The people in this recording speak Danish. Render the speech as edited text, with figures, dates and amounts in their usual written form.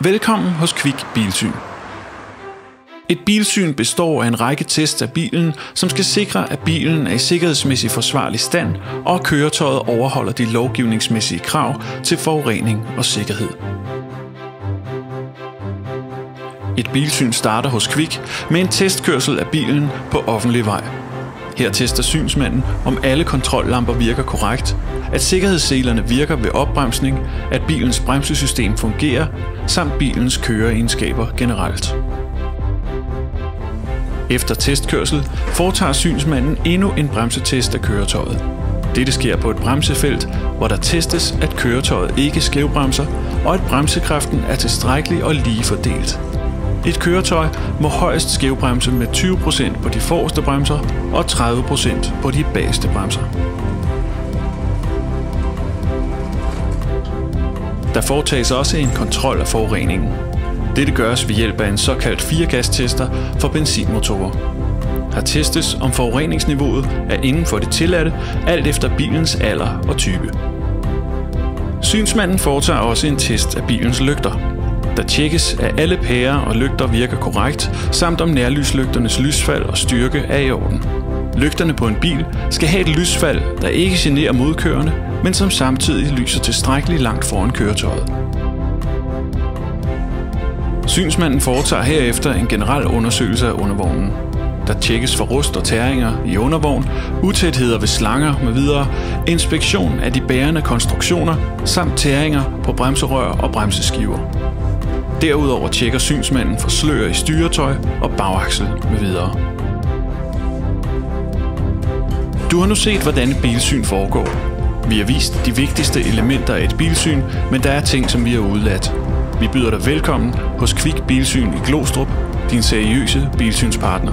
Velkommen hos Kvik Bilsyn. Et bilsyn består af en række tests af bilen, som skal sikre, at bilen er i sikkerhedsmæssigt forsvarlig stand, og at køretøjet overholder de lovgivningsmæssige krav til forurening og sikkerhed. Et bilsyn starter hos Kvik med en testkørsel af bilen på offentlig vej. Her tester synsmanden, om alle kontrollamper virker korrekt, at sikkerhedsselerne virker ved opbremsning, at bilens bremsesystem fungerer, samt bilens køreegenskaber generelt. Efter testkørsel foretager synsmanden endnu en bremsetest af køretøjet. Dette sker på et bremsefelt, hvor der testes, at køretøjet ikke skævbremser, og at bremsekraften er tilstrækkelig og lige fordelt. Et køretøj må højst skævbremse med 20% på de forreste bremser og 30% på de bageste bremser. Der foretages også en kontrol af forureningen. Dette gøres ved hjælp af en såkaldt 4-gas-tester for benzinmotorer. Her testes, om forureningsniveauet er inden for det tilladte, alt efter bilens alder og type. Synsmanden foretager også en test af bilens lygter. Der tjekkes, at alle pærer og lygter virker korrekt, samt om nærlyslygternes lysfald og styrke er i orden. Lygterne på en bil skal have et lysfald, der ikke generer modkørende, men som samtidig lyser tilstrækkeligt langt foran køretøjet. Synsmanden foretager herefter en generel undersøgelse af undervognen. Der tjekkes for rust og tæringer i undervogn, utætheder ved slanger m.v., inspektion af de bærende konstruktioner samt tæringer på bremserør og bremseskiver. Derudover tjekker synsmanden for slør i styretøj og bagaksel m.v. Du har nu set, hvordan et bilsyn foregår. Vi har vist de vigtigste elementer af et bilsyn, men der er ting, som vi har udeladt. Vi byder dig velkommen hos Kvik Bilsyn i Glostrup, din seriøse bilsynspartner.